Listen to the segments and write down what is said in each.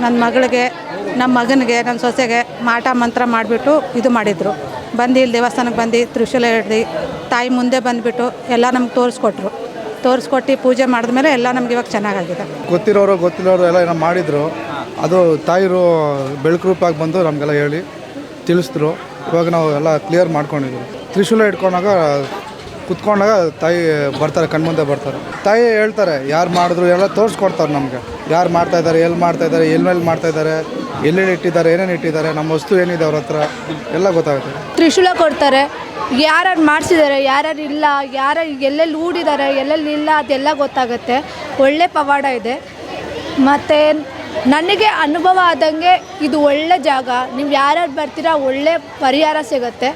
ನನ್ನ ಮಗಳಿಗೆ ನಮ್ಮ ಮಗನಿಗೆ ನನ್ನ ಸೊಸೆಗೆ ಮಾಟ ಮಂತ್ರ ಮಾಡಿಬಿಟ್ಟು ಇದು ಮಾಡಿದರು. ಬಂದು ಇಲ್ಲಿ ದೇವಸ್ಥಾನಕ್ಕೆ ಬಂದು ತ್ರಿಶೂಲ ಹಿಡ್ದು ತಾಯಿ ಮುಂದೆ ಬಂದುಬಿಟ್ಟು ಎಲ್ಲ ನಮ್ಗೆ ತೋರಿಸ್ಕೊಟ್ಟು ಪೂಜೆ ಮಾಡಿದ್ಮೇಲೆ ಎಲ್ಲ ನಮ್ಗೆ ಇವಾಗ ಚೆನ್ನಾಗಾಗಿದೆ. ಗೊತ್ತಿರೋರು ಎಲ್ಲ ಏನೋ ಮಾಡಿದರು. ಅದು ತಾಯಿರು ಬೆಳಕು ರೂಪಾಗಿ ಬಂದು ನಮಗೆಲ್ಲ ಹೇಳಿ ತಿಳಿಸಿದ್ರು. ಇವಾಗ ನಾವು ಎಲ್ಲ ಕ್ಲಿಯರ್ ಮಾಡ್ಕೊಂಡಿದ್ದೀವಿ. ತ್ರಿಶೂಲ ಇಟ್ಕೊಂಡಾಗ ಕುತ್ಕೊಂಡಾಗ ತಾಯಿ ಬರ್ತಾರೆ, ಕಣ್ಮುಂದೆ ಬರ್ತಾರೆ. ತಾಯಿ ಹೇಳ್ತಾರೆ ಯಾರು ಮಾಡಿದ್ರು ಎಲ್ಲ ತೋರಿಸ್ಕೊಡ್ತಾರೆ ನಮಗೆ. ಯಾರು ಮಾಡ್ತಾಯಿದ್ದಾರೆ, ಎಲ್ಲಿ ಮಾಡ್ತಾಯಿದ್ದಾರೆ, ಎಲ್ಲೆಲ್ಲಿ ಮಾಡ್ತಾಯಿದ್ದಾರೆ, ಎಲ್ಲೆಲ್ಲಿ ಇಟ್ಟಿದ್ದಾರೆ, ಏನೇನು ಇಟ್ಟಿದ್ದಾರೆ, ನಮ್ಮ ವಸ್ತು ಏನಿದೆ ಅವ್ರ ಹತ್ರ ಎಲ್ಲ ಗೊತ್ತಾಗುತ್ತೆ. ತ್ರಿಶೂಲ ಕೊಡ್ತಾರೆ, ಯಾರ್ಯಾರು ಮಾಡಿಸಿದ್ದಾರೆ, ಯಾರ್ಯಾರು ಇಲ್ಲ, ಯಾರು ಎಲ್ಲೆಲ್ಲಿ ಹೂಡಿದ್ದಾರೆ, ಎಲ್ಲೆಲ್ಲಿ ಇಲ್ಲ, ಅದೆಲ್ಲ ಗೊತ್ತಾಗುತ್ತೆ. ಒಳ್ಳೆ ಪವಾಡ ಇದೆ. ಮತ್ತು ನನಗೆ ಅನುಭವ ಆದಂಗೆ ಇದು ಒಳ್ಳೆ ಜಾಗ. ನೀವು ಯಾರ್ಯಾರು ಬರ್ತೀರಾ ಒಳ್ಳೆ ಪರಿಹಾರ ಸಿಗುತ್ತೆ.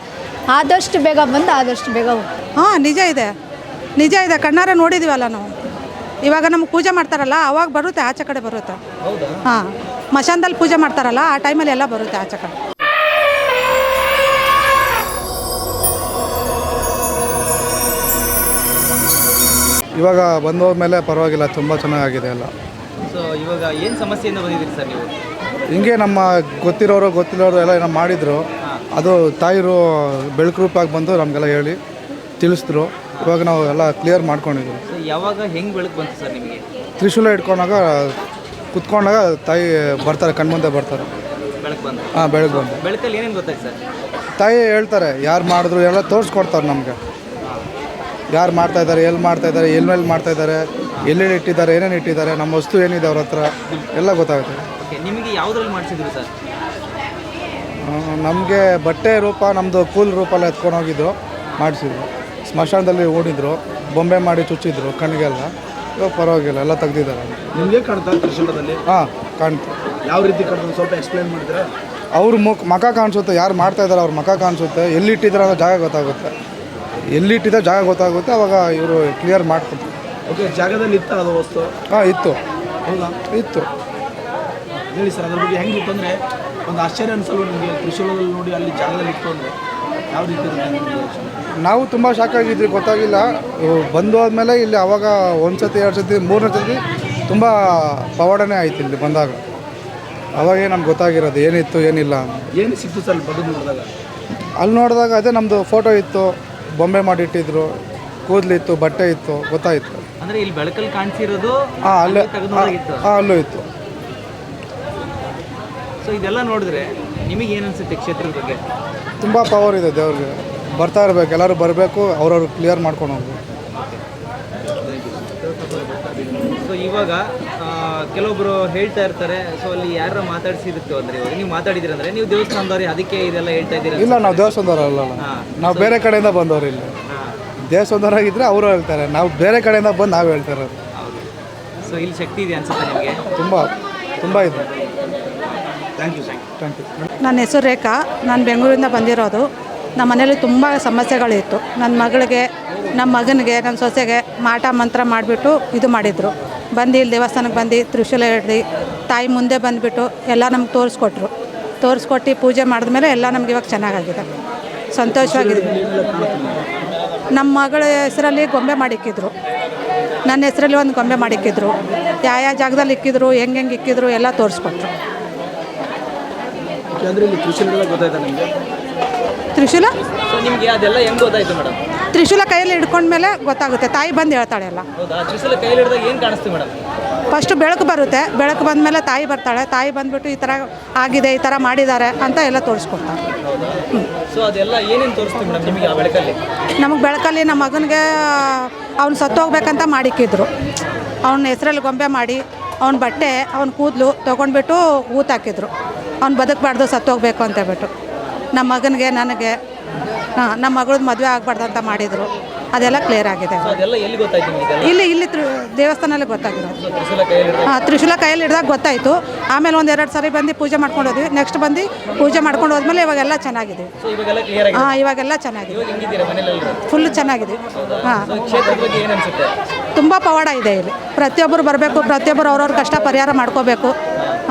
ಆದಷ್ಟು ಬೇಗ ಬಂದು ಆದಷ್ಟು ಬೇಗ ಹೋಗಿ. ನಿಜ ಇದೆ, ಕಣ್ಣಾರೆ ನೋಡಿದ್ದೀವಲ್ಲ ನಾವು. ಇವಾಗ ನಮ್ಗೆ ಪೂಜೆ ಮಾಡ್ತಾರಲ್ಲ ಅವಾಗ ಬರುತ್ತೆ, ಆಚೆ ಕಡೆ ಬರುತ್ತೆ. ಮಶಾನದಲ್ಲಿ ಪೂಜೆ ಮಾಡ್ತಾರಲ್ಲ ಆ ಟೈಮಲ್ಲಿ ಎಲ್ಲ ಬರುತ್ತೆ ಆಚೆ ಕಡೆ. ಇವಾಗ ಬಂದೋದ್ಮೇಲೆ ಪರವಾಗಿಲ್ಲ, ತುಂಬ ಚೆನ್ನಾಗಿದೆ ಎಲ್ಲ. ಸೊ ಇವಾಗ ಏನು ಸಮಸ್ಯೆಯಿಂದ ಬಂದಿದ್ದೀರಿ ಸರ್ ನೀವು? ಹಿಂಗೆ ನಮ್ಮ ಗೊತ್ತಿರೋರು ಎಲ್ಲ ಏನೋ ಮಾಡಿದರು. ಅದು ತಾಯಿರು ಬೆಳಕು ರೂಪಾಗಿ ಬಂದು ನಮಗೆಲ್ಲ ಹೇಳಿ ತಿಳಿಸಿದ್ರು. ಇವಾಗ ನಾವು ಎಲ್ಲ ಕ್ಲಿಯರ್ ಮಾಡ್ಕೊಂಡಿದ್ದೀವಿ. ಯಾವಾಗ ಹೆಂಗೆ ಬೆಳಕು ಬಂತು ಸರ್ ನಿಮಗೆ? ತ್ರಿಶೂಲ ಇಟ್ಕೊಂಡಾಗ ಕುತ್ಕೊಂಡಾಗ ತಾಯಿ ಬರ್ತಾರೆ, ಕಣ್ಮುಂದೆ ಬರ್ತಾರೆ. ಬೆಳಕು ಬಂತು? ಬೆಳಕು ಬಂದು. ಬೆಳಕಲ್ಲಿ ಏನೇನು ಗೊತ್ತಾಯ್ತು ಸರ್? ತಾಯಿ ಹೇಳ್ತಾರೆ ಯಾರು ಮಾಡಿದ್ರು ಎಲ್ಲ ತೋರಿಸ್ಕೊಡ್ತಾರೆ ನಮಗೆ. ಯಾರು ಮಾಡ್ತಾಯಿದ್ದಾರೆ, ಎಲ್ಲಿ ಮಾಡ್ತಾಯಿದ್ದಾರೆ, ಎಲ್ಲೆಲ್ಲಿ ಮಾಡ್ತಾಯಿದ್ದಾರೆ, ಎಲ್ಲೆಲ್ಲಿ ಇಟ್ಟಿದ್ದಾರೆ, ಏನೇನು ಇಟ್ಟಿದ್ದಾರೆ, ನಮ್ಮ ವಸ್ತು ಏನಿದೆ ಅವ್ರ ಹತ್ರ ಎಲ್ಲ ಗೊತ್ತಾಗುತ್ತೆ. ಓಕೆ, ನಿಮಗೆ ಯಾವುದ್ರಲ್ಲಿ ಮಾಡಿಸಿದ್ರು ಸರ್? ನಮಗೆ ಬಟ್ಟೆ ರೂಪ, ನಮ್ಮದು ಕೂಲ್ ರೂಪೆಲ್ಲ ಎತ್ಕೊಂಡು ಹೋಗಿದ್ರು, ಮಾಡಿಸಿದ್ರು. ಸ್ಮಶಾನದಲ್ಲಿ ಓಡಿದ್ರು, ಬೊಂಬೆ ಮಾಡಿ ಚುಚ್ಚಿದ್ರು ಕಣ್ಣಿಗೆಲ್ಲ. ಇವಾಗ ಪರವಾಗಿಲ್ಲ, ಎಲ್ಲ ತೆಗ್ದಿದ್ದಾರೆ. ನಿಮಗೆ ಕಾಣ್ತಾ ತ್ರಿಶೂಲದಲ್ಲಿ? ಕಾಣ್ತು. ಯಾವ ರೀತಿ ಕಾಣ್ತದೆ ಸ್ವಲ್ಪ ಎಕ್ಸ್ಪ್ಲೈನ್ ಮಾಡಿದ್ರೆ? ಅವ್ರ ಮಖ ಕಾಣಿಸುತ್ತೆ, ಯಾರು ಮಾಡ್ತಾಯಿದ್ದಾರೆ ಅವ್ರ ಮಖ ಕಾಣಿಸುತ್ತೆ. ಎಲ್ಲಿಟ್ಟಿದ್ದಾರೆ ಅನ್ನೋ ಜಾಗ ಗೊತ್ತಾಗುತ್ತೆ. ಎಲ್ಲಿಟ್ಟಿದ್ದ ಜಾಗ ಗೊತ್ತಾಗುತ್ತೆ, ಅವಾಗ ಇವರು ಕ್ಲಿಯರ್ ಮಾಡ್ಕೊತಾರೆ. ಓಕೆ, ಜಾಗದಲ್ಲಿ ಇತ್ತು ಅದು ವಸ್ತು? ಇತ್ತು. ಹೌದಾ? ಇತ್ತು. ಹೇಳಿ ಸರ್, ಅದ್ರ ಬಗ್ಗೆ ಹೆಂಗಿತ್ತು ಅಂದರೆ ಒಂದು ಆಶ್ಚರ್ಯ ಅನಿಸಲ್ವ ನಿಮಗೆ? ತ್ರಿಶೂಲದಲ್ಲಿ ನೋಡಿ ಅಲ್ಲಿ ಜಾಗದಲ್ಲಿ ಇತ್ತು ಅಂದರೆ ಯಾವ ರೀತಿ ಇರುತ್ತೆ? ನಾವು ತುಂಬ ಶಾಕ್ ಆಗಿದ್ವಿ, ಗೊತ್ತಾಗಿಲ್ಲ. ಬಂದು ಆದಮೇಲೆ ಇಲ್ಲಿ ಅವಾಗ ಒಂದು ಸತಿ, 2 ಸತಿ, 3ನೇ ಸತಿ ತುಂಬ ಪವಾಡನೇ ಆಯ್ತು ಇಲ್ಲಿ ಬಂದಾಗ. ಅವಾಗೇ ನಮ್ಗೆ ಗೊತ್ತಾಗಿರೋದು ಏನಿತ್ತು ಏನಿಲ್ಲ. ಏನು ಸಿಕ್ತು ಸರ್ ಬದುಕು ನೋಡಿದಾಗ? ಅಲ್ಲಿ ನೋಡಿದಾಗ ಅದೇ ನಮ್ಮದು ಫೋಟೋ ಇತ್ತು, ಬೊಂಬೆ ಮಾಡಿಟ್ಟಿದ್ರು, ಕೂದಲಿತ್ತು, ಬಟ್ಟೆ ಇತ್ತು, ಗೊತ್ತಾಯಿತು. ಅಂದರೆ ಇಲ್ಲಿ ಬೆಳಕಲ್ಲಿ ಕಾಣಿಸಿರೋದು ಅಲ್ಲೇ ಅಲ್ಲೂ ಇತ್ತು. ಸೊ ಇದೆಲ್ಲ ನೋಡಿದ್ರೆ ನಿಮಗೆ ಏನು ಅನಿಸುತ್ತೆ ಕ್ಷೇತ್ರದ ಬಗ್ಗೆ? ತುಂಬ ಪವರ್ ಇದೆ ದೇವ್ರಿಗೆ. ಬರ್ತಾ ಇರಬೇಕು, ಎಲ್ಲರೂ ಬರಬೇಕು, ಅವ್ರವ್ರು ಕ್ಲಿಯರ್ ಮಾಡ್ಕೊಂಡು ಹೋಗ್ಬೇಕು. ಸೊ ಇವಾಗ ಕೆಲವೊಬ್ಬರು ಹೇಳ್ತಾ ಇರ್ತಾರೆ, ಸೊ ಅಲ್ಲಿ ಯಾರು ಮಾತಾಡಿಸಿರುತ್ತೆ ಅಂದರೆ ಇವಾಗ ನೀವು ಮಾತಾಡಿದಿರಂದರೆ ನೀವು ದೇವಸ್ಥಾನದವ್ರಿ ಅದಕ್ಕೆ ಇದೆಲ್ಲ ಹೇಳ್ತಾ ಇದ್ದೀರಾ? ಇಲ್ಲ, ನಾವು ದೇವಸ್ಥಾನದವ್ರಲ್ಲ, ನಾವು ಬೇರೆ ಕಡೆಯಿಂದ ಬಂದವ್ರು. ಇಲ್ಲಿ ದೇವಸ್ಥಾನದವರಾಗಿದ್ದರೆ ಅವರು ಹೇಳ್ತಾರೆ, ನಾವು ಬೇರೆ ಕಡೆಯಿಂದ ಬಂದು ನಾವು ಹೇಳ್ತಾ ಇರೋದು. ಸೊ ಇಲ್ಲಿ ಶಕ್ತಿ ಇದೆ ಅನ್ಸುತ್ತೆ ನಿಮಗೆ? ತುಂಬ ಇದೆ. Thank you. ನನ್ನ ಹೆಸರು ರೇಖಾ, ನಾನು ಬೆಂಗಳೂರಿಂದ ಬಂದಿರೋದು. ನಮ್ಮ ಮನೇಲಿ ತುಂಬ ಸಮಸ್ಯೆಗಳಿತ್ತು. ನನ್ನ ಮಗಳಿಗೆ ನಮ್ಮ ಮಗನಿಗೆ ನನ್ನ ಸೊಸೆಗೆ ಮಾಟ ಮಂತ್ರ ಮಾಡಿಬಿಟ್ಟು ಇದು ಮಾಡಿದರು. ಬಂದು ಇಲ್ಲಿ ದೇವಸ್ಥಾನಕ್ಕೆ ಬಂದು ತ್ರಿಶೂಲ ಹಿಡ್ದು ತಾಯಿ ಮುಂದೆ ಬಂದುಬಿಟ್ಟು ಎಲ್ಲ ನಮ್ಗೆ ತೋರಿಸ್ಕೊಟ್ಟು ಪೂಜೆ ಮಾಡಿದ್ಮೇಲೆ ಎಲ್ಲ ನಮ್ಗೆ ಇವಾಗ ಚೆನ್ನಾಗಾಗಿದೆ, ಸಂತೋಷವಾಗಿದೆ. ನಮ್ಮ ಮಗಳ ಹೆಸರಲ್ಲಿ ಗೊಂಬೆ ಮಾಡಿಕ್ಕಿದ್ರು, ನನ್ನ ಹೆಸರಲ್ಲಿ ಒಂದು ಗೊಂಬೆ ಮಾಡಿಕ್ಕಿದ್ರು. ಯಾವ ಜಾಗದಲ್ಲಿ ಇಕ್ಕಿದ್ರು, ಹೆಂಗೆ ಇಕ್ಕಿದ್ರು ಎಲ್ಲ ತೋರಿಸ್ಕೊಟ್ರು. ಅಂದರೆ ಇಲ್ಲಿ ತ್ರಿಶೂಲ ಗೊತ್ತಾಯ್ತಾ ನಿಮಗೆ? ತ್ರಿಶೂಲ ಸೊ ನಿಮಗೆ ಅದೆಲ್ಲ ಹೆಂಗೆ ಗೊತ್ತಾಯ್ತು ಮೇಡಮ್? ತ್ರಿಶೂಲ ಕೈಯಲ್ಲಿ ಹಿಡ್ಕೊಂಡ್ಮೇಲೆ ಗೊತ್ತಾಗುತ್ತೆ, ತಾಯಿ ಬಂದು ಹೇಳ್ತಾಳೆ ಎಲ್ಲ. ಹೌದಾ? ತ್ರಿಶೂಲ ಕೈಯಲ್ಲಿ ಹಿಡಿದಾಗ ಏನು ಕಾಣಿಸ್ತೀವಿ ಮೇಡಮ್? ಫಸ್ಟು ಬೆಳಕು ಬರುತ್ತೆ, ಬೆಳಕು ಬಂದಮೇಲೆ ತಾಯಿ ಬರ್ತಾಳೆ. ತಾಯಿ ಬಂದುಬಿಟ್ಟು ಈ ಥರ ಆಗಿದೆ, ಈ ಥರ ಮಾಡಿದ್ದಾರೆ ಅಂತ ಎಲ್ಲ ತೋರಿಸ್ಕೊಡ್ತಾರೆ. ಸೊ ಅದೆಲ್ಲ ಏನೇನು ತೋರಿಸ್ತೀವಿ ಮೇಡಮ್ ನಿಮಗೆ ಆ ಬೆಳಕಲ್ಲಿ? ನಮಗೆ ಬೆಳಕಲ್ಲಿ ನಮ್ಮ ಮಗನಿಗೆ ಅವ್ನು ಸತ್ತೋಗ್ಬೇಕಂತ ಮಾಡಿಕ್ಕಿದ್ರು. ಅವನ ಹೆಸರಲ್ಲಿ ಗೊಂಬೆ ಮಾಡಿ ಅವ್ನ ಬಟ್ಟೆ, ಅವ್ನ ಕೂದಲು ತೊಗೊಂಡ್ಬಿಟ್ಟು ಊತಾಕಿದ್ರು. ಅವ್ನು ಬದುಕಬಾರ್ದು, ಸತ್ತೋಗ್ಬೇಕು ಅಂತ ಹೇಳ್ಬಿಟ್ಟು. ನಮ್ಮ ಮಗನಿಗೆ, ನನಗೆ, ನಮ್ಮ ಮಗಳದ್ದು ಮದುವೆ ಆಗಬಾರ್ದು ಅಂತ ಮಾಡಿದರು. ಅದೆಲ್ಲ ಕ್ಲಿಯರ್ ಆಗಿದೆ. ಇಲ್ಲಿ ದೇವಸ್ಥಾನದಲ್ಲಿ ಗೊತ್ತಾಗಿರೋದು. ತ್ರಿಶೂಲ ಕೈಯಲ್ಲಿ ಹಿಡ್ದಾಗ ಗೊತ್ತಾಯಿತು. ಆಮೇಲೆ 1-2 ಸಾರಿ ಬಂದು ಪೂಜೆ ಮಾಡ್ಕೊಂಡು ಹೋದ್ವಿ. ನೆಕ್ಸ್ಟ್ ಬಂದು ಪೂಜೆ ಮಾಡ್ಕೊಂಡು ಹೋದ್ಮೇಲೆ ಇವಾಗೆಲ್ಲ ಚೆನ್ನಾಗಿದೆ. ಇವಾಗೆಲ್ಲ ಚೆನ್ನಾಗಿದೆ, ಫುಲ್ ಚೆನ್ನಾಗಿದೆ. ತುಂಬ ಪವಾಡ ಇದೆ ಇಲ್ಲಿ. ಪ್ರತಿಯೊಬ್ಬರು ಬರಬೇಕು, ಪ್ರತಿಯೊಬ್ಬರು ಅವ್ರವ್ರ ಕಷ್ಟ ಪರಿಹಾರ ಮಾಡ್ಕೋಬೇಕು.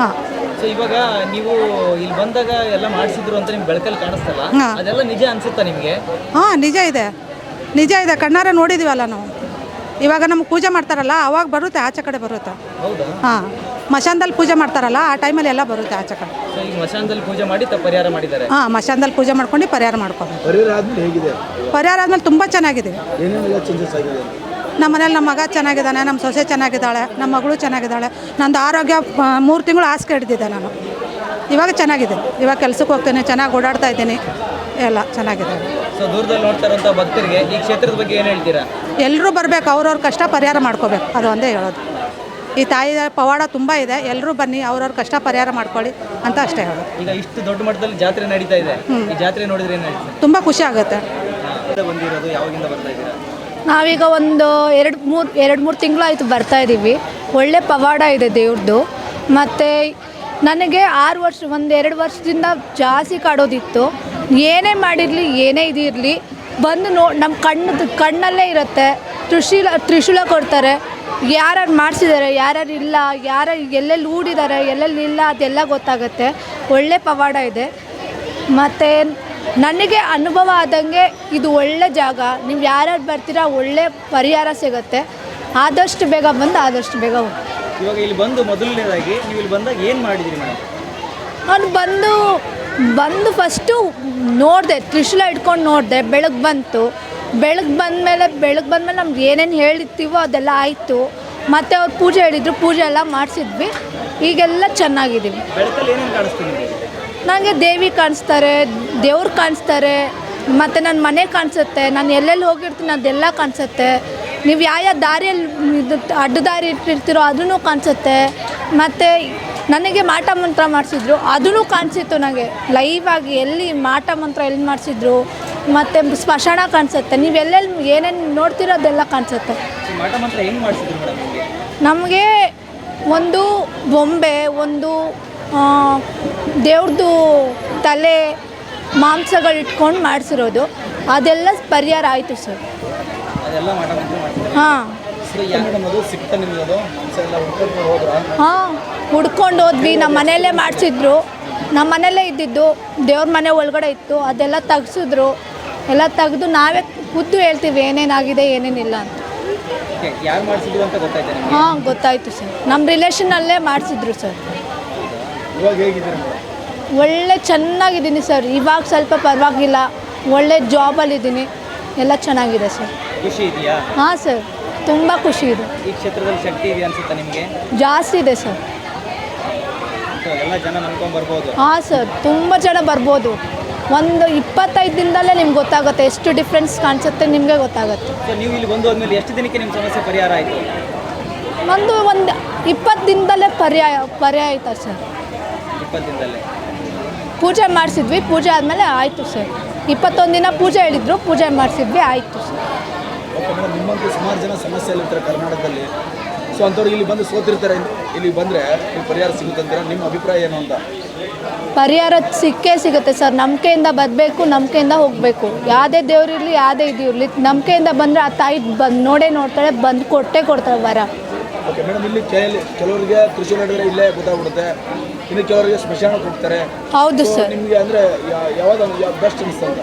ಸೊ ಇವಾಗ ನೀವು ಇಲ್ಲಿ ಬಂದಾಗ ಎಲ್ಲ ಮಾಡಿಸಿದ್ರು ಅಂತ ನಿಮ್ಗೆ ಬೆಳಕಲ್ಲಿ ಕಾಣಿಸ್ತಲ್ಲ, ಅದೆಲ್ಲ ನಿಜ ಅನ್ಸುತ್ತಾ ನಿಮಗೆ? ನಿಜ ಇದೆ, ಕಣ್ಣಾರೆ ನೋಡಿದ್ದೀವಲ್ಲ ನಾವು. ಇವಾಗ ನಮ್ಗೆ ಪೂಜೆ ಮಾಡ್ತಾರಲ್ಲ ಅವಾಗ ಬರುತ್ತೆ, ಆಚೆ ಕಡೆ ಬರುತ್ತೆ. ಹೌದಾ? ಹಾಂ, ಮಶಾನದಲ್ಲಿ ಪೂಜೆ ಮಾಡ್ತಾರಲ್ಲ ಆ ಟೈಮಲ್ಲಿ ಎಲ್ಲ ಬರುತ್ತೆ ಆಚೆ ಕಡೆ. ಸೊ ಈಗ ಮಶಾನದಲ್ಲಿ ಪೂಜೆ ಮಾಡಿ ಪರಿಹಾರ ಮಾಡಿದ್ದಾರೆ. ಹಾಂ, ಮಶಾನದಲ್ಲಿ ಪೂಜೆ ಮಾಡ್ಕೊಂಡು ಪರಿಹಾರ ಮಾಡ್ಕೋಬೇಕು. ಪರಿಹಾರ ಆದ್ಮೇಲೆ ಹೇಗಿದೆ? ಪರಿಹಾರ ಆದ್ಮೇಲೆ ತುಂಬ ಚೆನ್ನಾಗಿದೆ. ಏನೇನೆಲ್ಲ ಚೇಂಜಸ್ ಆಗಿದೆ? ನಮ್ಮ ಮನೇಲಿ ನಮ್ಮ ಮಗ ಚೆನ್ನಾಗಿದ್ದಾನೆ, ನಮ್ಮ ಸೊಸೆ ಚೆನ್ನಾಗಿದ್ದಾಳೆ, ನಮ್ಮ ಮಗಳು ಚೆನ್ನಾಗಿದ್ದಾಳೆ. ನಂದು ಆರೋಗ್ಯ 3 ತಿಂಗಳು ಹಾಸಿಗೆ ಹಿಡ್ದಿದ್ದೆ ನಾನು. ಇವಾಗ ಚೆನ್ನಾಗಿದೆ. ಇವಾಗ ಕೆಲ್ಸಕ್ಕೆ ಹೋಗ್ತೇನೆ, ಚೆನ್ನಾಗಿ ಓಡಾಡ್ತಾ ಇದ್ದೀನಿ, ಎಲ್ಲ ಚೆನ್ನಾಗಿದೆ. ಸೊ ದೂರದಲ್ಲಿ ನೋಡ್ತಾ ಇರೋಂಥ ಭಕ್ತರಿಗೆ ಈ ಕ್ಷೇತ್ರದ ಬಗ್ಗೆ ಏನು ಹೇಳ್ತೀರಾ? ಎಲ್ಲರೂ ಬರಬೇಕು, ಅವ್ರವ್ರ ಕಷ್ಟ ಪರಿಹಾರ ಮಾಡ್ಕೋಬೇಕು, ಅದು ಒಂದೇ ಹೇಳೋದು. ಈ ತಾಯಿ ಪವಾಡ ತುಂಬ ಇದೆ, ಎಲ್ಲರೂ ಬನ್ನಿ, ಅವ್ರವ್ರ ಕಷ್ಟ ಪರಿಹಾರ ಮಾಡ್ಕೊಳ್ಳಿ ಅಂತ ಅಷ್ಟೇ ಹೇಳೋದು. ಈಗ ಇಷ್ಟು ದೊಡ್ಡ ಮಟ್ಟದಲ್ಲಿ ಜಾತ್ರೆ ನಡೀತಾ ಇದೆ, ಈ ಜಾತ್ರೆ ನೋಡಿದ್ರೆ ಏನು ಹೇಳ್ತೀರಾ? ತುಂಬ ಖುಷಿ ಆಗುತ್ತೆ. ಬಂದಿರೋದು ಯಾವಾಗಿಂದ ಬರ್ತಾ ಇದ್ದೀರಾ? ನಾವೀಗ ಒಂದು 2-3 ತಿಂಗಳಾಯಿತು ಬರ್ತಾ ಇದ್ದೀವಿ. ಒಳ್ಳೆ ಪವಾಡ ಇದೆ ದೇವ್ರದ್ದು. ಮತ್ತು ನನಗೆ 2 ವರ್ಷದಿಂದ ಜಾಸ್ತಿ ಕಾಡೋದಿತ್ತು. ಏನೇ ಮಾಡಿರಲಿ, ಏನೇ ಇದಿರಲಿ, ಬಂದು ನಮ್ಮ ಕಣ್ಣಲ್ಲೇ ಇರುತ್ತೆ. ತ್ರಿಶೂಲ ಕೊಡ್ತಾರೆ. ಯಾರ್ಯಾರು ಮಾಡಿಸಿದ್ದಾರೆ, ಯಾರ್ಯಾರು ಇಲ್ಲ, ಎಲ್ಲೆಲ್ಲಿ ಹೂಡಿದ್ದಾರೆ, ಎಲ್ಲೆಲ್ಲಿ ಇಲ್ಲ, ಅದೆಲ್ಲ ಗೊತ್ತಾಗುತ್ತೆ. ಒಳ್ಳೆ ಪವಾಡ ಇದೆ. ಮತ್ತು ನನಗೆ ಅನುಭವ ಆದಂಗೆ ಇದು ಒಳ್ಳೆ ಜಾಗ. ನೀವು ಯಾರ್ಯಾರು ಬರ್ತೀರಾ ಒಳ್ಳೆ ಪರಿಹಾರ ಸಿಗುತ್ತೆ. ಆದಷ್ಟು ಬೇಗ ಬಂದು ಆದಷ್ಟು ಬೇಗ ಹೋಗಿ. ಇವಾಗ ಇಲ್ಲಿ ಬಂದು ಮೊದಲನೇದಾಗಿ ನೀವು ಇಲ್ಲಿ ಬಂದಾಗ ಏನು ಮಾಡಿದ್ರಿ ಮೇಡಮ್? ನಾನು ಬಂದು ಫಸ್ಟು ನೋಡಿದೆ, ತ್ರಿಶೂಲ ಇಟ್ಕೊಂಡು ನೋಡಿದೆ. ಬೆಳಗ್ಗೆ ಬಂದಮೇಲೆ ನಮ್ಗೆ ಏನೇನು ಹೇಳಿರ್ತೀವೋ ಅದೆಲ್ಲ ಆಯಿತು. ಮತ್ತು ಅವ್ರು ಪೂಜೆ ಹೇಳಿದ್ರು, ಪೂಜೆ ಎಲ್ಲ ಮಾಡಿಸಿದ್ವಿ. ಈಗೆಲ್ಲ ಚೆನ್ನಾಗಿದ್ದೀವಿ. ಬೆಳಕಲ್ಲಿ ಏನೇನು ಕಾಣಿಸ್ತೀನಿ ನಿಮಗೆ? ನನಗೆ ದೇವಿ ಕಾಣಿಸ್ತಾರೆ, ದೇವ್ರು ಕಾಣಿಸ್ತಾರೆ, ಮತ್ತು ನನ್ನ ಮನೆ ಕಾಣಿಸುತ್ತೆ. ನಾನು ಎಲ್ಲೆಲ್ಲಿ ಹೋಗಿರ್ತೀನಿ ಅದೆಲ್ಲ ಕಾಣಿಸುತ್ತೆ. ನೀವು ಯಾವ ದಾರಿಯಲ್ಲಿ ಅಡ್ಡ ದಾರಿ ಇಟ್ಟಿರ್ತೀರೋ ಅದೂ ಕಾಣಿಸುತ್ತೆ. ಮತ್ತು ನನಗೆ ಮಾಟ ಮಂತ್ರ ಮಾಡಿಸಿದ್ರು, ಅದೂ ಕಾಣಿಸಿತ್ತು ನನಗೆ ಲೈವ್ ಆಗಿ. ಎಲ್ಲಿ ಮಾಟ ಮಂತ್ರ ಎಲ್ಲಿ ಮಾಡಿಸಿದ್ರು, ಮತ್ತು ಸ್ಮಶಾನ ಕಾಣಿಸುತ್ತೆ. ನೀವು ಎಲ್ಲೆಲ್ಲಿ ಏನೇನು ನೋಡ್ತಿರೋ ಅದೆಲ್ಲ ಕಾಣಿಸುತ್ತೆ. ಮಾಟ ಮಂತ್ರ ಹೆಂಗೆ ಮಾಡಿಸಿದ್ರು ಮೇಡಮ್ ನಿಮಗೆ? ನಮಗೆ ಒಂದು ಬೊಂಬೆ, ಒಂದು ದೇವ್ರದ್ದು ತಲೆ ಮಾಂಸಗಳು ಇಟ್ಕೊಂಡು ಮಾಡಿಸಿರೋದು, ಅದೆಲ್ಲ ಪರಿಹಾರ ಆಯಿತು ಸರ್. ಅದೆಲ್ಲ ಮಾಟ ಮಂತ್ರ ಮಾಡಿಸಿದ್ರು. ಹಾಂ, ಮೇಡಮ್ ಅದು ಸಿಕ್ತಾ ನಿಮಗೆ? ಅದು ಎಲ್ಲ ಹುಡ್ಕೊಂಡು ಹೋದ್ರಾ? ಹಾಂ, ಹುಡ್ಕೊಂಡು ಹೋದ್ವಿ. ನಮ್ಮ ಮನೆಯಲ್ಲೇ ಮಾಡಿಸಿದ್ರು, ನಮ್ಮ ಮನೆಯಲ್ಲೇ ಇದ್ದಿದ್ದು. ದೇವ್ರ ಮನೆ ಒಳಗಡೆ ಇತ್ತು, ಅದೆಲ್ಲ ತೆಗ್ಸಿದ್ರು. ಎಲ್ಲ ತೆಗೆದು ನಾವೇ ಖುದ್ದು ಹೇಳ್ತೀವಿ ಏನೇನಾಗಿದೆ ಏನೇನಿಲ್ಲ ಅಂತ. ಯಾರು ಮಾಡಿಸಿದ್ರು ಅಂತ ಗೊತ್ತಾಯ್ತು ನಿಮಗೆ? ಹಾಂ, ಗೊತ್ತಾಯಿತು ಸರ್. ನಮ್ಮ ರಿಲೇಷನ್ನಲ್ಲೇ ಮಾಡಿಸಿದ್ರು ಸರ್. ಇವಾಗ ಹೇಗಿದ್ದೀರಿ ಮೇಡಮ್? ಒಳ್ಳೆ ಚೆನ್ನಾಗಿದ್ದೀನಿ ಸರ್. ಇವಾಗ ಸ್ವಲ್ಪ ಪರವಾಗಿಲ್ಲ, ಒಳ್ಳೆ ಜಾಬಲ್ಲಿದ್ದೀನಿ, ಎಲ್ಲ ಚೆನ್ನಾಗಿದೆ ಸರ್. ಖುಷಿ ಇದೆಯಾ? ಹಾಂ ಸರ್, ತುಂಬ ಖುಷಿ ಇದೆ. ಈ ಕ್ಷೇತ್ರದಲ್ಲಿ ಶಕ್ತಿ ಇದೆ ಅನ್ಸುತ್ತಾ ನಿಮಗೆ? ಜಾಸ್ತಿ ಇದೆ ಸರ್. ಎಲ್ಲ ಜನ ನಂಬ್ಕೊಂಡು ಬರ್ಬೋದು? ಹಾಂ ಸರ್, ತುಂಬ ಜನ ಬರ್ಬೋದು. ಒಂದು 25 ದಿನದಲ್ಲೇ ನಿಮ್ಗೆ ಗೊತ್ತಾಗುತ್ತೆ, ಎಷ್ಟು ಡಿಫ್ರೆನ್ಸ್ ಕಾಣಿಸುತ್ತೆ ನಿಮಗೆ ಗೊತ್ತಾಗುತ್ತೆ. ಸೊ ನೀವು ಇಲ್ಲಿ ಬಂದು ಹೋದ್ಮೇಲೆ ಎಷ್ಟು ದಿನಕ್ಕೆ ನಿಮ್ಮ ಸಮಸ್ಯೆ ಪರಿಹಾರ ಆಯಿತು? ಒಂದು 20 ದಿನದಲ್ಲೇ ಪರಿಹಾರ ಆಯ್ತಾ ಸರ್. 20 ದಿನದಲ್ಲೇ ಪೂಜೆ ಮಾಡಿಸಿದ್ವಿ, ಪೂಜೆ ಆದಮೇಲೆ ಆಯಿತು ಸರ್. 21 ದಿನ ಪೂಜೆ ಹೇಳಿದ್ರು, ಪೂಜೆ ಮಾಡಿಸಿದ್ವಿ, ಆಯಿತು ಸರ್. ಓಕೆ ಮೇಡಮ್, ನಿಮ್ಮಂತೂ ಸುಮಾರು ಜನ ಸಮಸ್ಯೆಯಲ್ಲಿರ್ತಾರೆ ಕರ್ನಾಟಕದಲ್ಲಿ. ಸೊ ಅಂಥವ್ರು ಇಲ್ಲಿ ಬಂದು ಸೋತಿರ್ತಾರೆ, ಇಲ್ಲಿ ಬಂದರೆ ಇಲ್ಲಿ ಪರಿಹಾರ ಸಿಗುತ್ತಂತೀರ? ನಿಮ್ಮ ಅಭಿಪ್ರಾಯ ಏನು ಅಂತ? ಪರಿಹಾರ ಸಿಕ್ಕೇ ಸಿಗುತ್ತೆ ಸರ್. ನಂಬಿಕೆಯಿಂದ ಬರಬೇಕು, ನಂಬಿಕೆಯಿಂದ ಹೋಗಬೇಕು. ಯಾವುದೇ ದೇವ್ರಿರಲಿ, ಯಾವುದೇ ಇದು ಇರಲಿ, ನಂಬಿಕೆಯಿಂದ ಬಂದರೆ ಆ ತಾಯಿ ನೋಡೇ ನೋಡ್ತಾಳೆ, ಬಂದು ಕೊಡ್ತಾಳೆ ವರ. ಓಕೆ ಮೇಡಮ್, ಇಲ್ಲಿ ಕೆಲವರಿಗೆ ತ್ರಿಶೂಲ ಹಿಡಿದ್ರೆ ಇಲ್ಲೇ ಗೊತ್ತಾಗ್ಬಿಡುತ್ತೆ, ಇನ್ನು ಕೆಲವರಿಗೆ ಸ್ಮಶಾನಕ್ಕೆ ಹೋಗ್ತಾರೆ. ಹೌದು ಸರ್. ನಿಮಗೆ ಅಂದರೆ ಯಾವ್ದು ಬೆಸ್ಟ್ ಅನಿಸ್ತು ಅಂತ?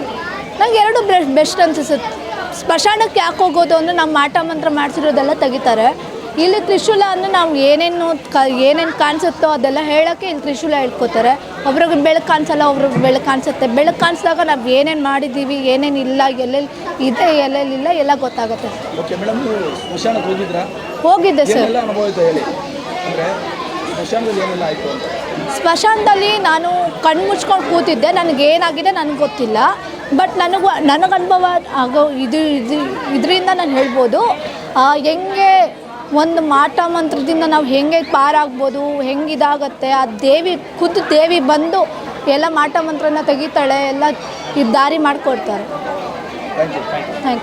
ನಂಗೆ ಎರಡು ಬೆಸ್ಟ್ ಅನಿಸುತ್ತೆ. ಸ್ಮಶಾನಕ್ಕೆ ಯಾಕೆ ಹೋಗೋದು ಅಂದರೆ ನಮ್ಮ ಮಾಟ ಮಂತ್ರ ಮಾಡಿಸಿರೋದೆಲ್ಲ ತೆಗಿತಾರೆ. ಇಲ್ಲಿ ತ್ರಿಶೂಲ ಅಂದರೆ ನಾವು ಏನೇನು ಕಾಣಿಸುತ್ತೋ ಅದೆಲ್ಲ ಹೇಳೋಕ್ಕೆ ಇಲ್ಲಿ ತ್ರಿಶೂಲ ಹೇಳ್ಕೊತಾರೆ. ಒಬ್ರಿಗೆ ಬೆಳಕು ಕಾಣಿಸಲ್ಲ, ಒಬ್ರಿಗೆ ಬೆಳಕು ಕಾಣಿಸುತ್ತೆ. ಬೆಳಕು ಕಾಣಿಸಿದಾಗ ನಾವು ಏನೇನು ಮಾಡಿದ್ದೀವಿ, ಏನೇನಿಲ್ಲ, ಎಲ್ಲೆಲ್ಲಿ ಇದೆ, ಎಲ್ಲೆಲ್ಲಿಲ್ಲ ಎಲ್ಲ ಗೊತ್ತಾಗುತ್ತೆ. ಓಕೆ ಮೇಡಮ್, ನೀವು ಸ್ಮಶಾನಕ್ಕೆ ಹೋಗಿದ್ರಾ? ಹೋಗಿದ್ದೆ ಸರ್. ಎಲ್ಲ ಅನುಭವ ಆಯಿತು ಹೇಳಿ. ಅಂದರೆ ಸ್ಮಶಾನದಲ್ಲಿ ಏನೆಲ್ಲ ಆಯಿತು ಅಂತ? ಸ್ಮಶಾನದಲ್ಲಿ ನಾನು ಕಣ್ಣು ಮುಚ್ಕೊಂಡು ಕೂತಿದ್ದೆ. ನನಗೇನಾಗಿದೆ ನನಗೆ ಗೊತ್ತಿಲ್ಲ. ಬಟ್ ನನಗೆ ಅನುಭವ ಆಗೋ ಇದರಿಂದ ನಾನು ಹೇಳ್ಬೋದು ಹೆಂಗೆ ಒಂದು ಮಾಟ ಮಂತ್ರದಿಂದ ನಾವು ಹೆಂಗೆ ಪಾರಾಗ್ಬೋದು, ಹೆಂಗಿದಾಗತ್ತೆ. ಆ ಖುದ್ದು ದೇವಿ ಬಂದು ಎಲ್ಲ ಮಾಟ ಮಂತ್ರನ ತೆಗಿತಾಳೆ, ಎಲ್ಲ ಈ ದಾರಿ ಮಾಡಿಕೊಡ್ತಾರೆ. Thank you. Thank you.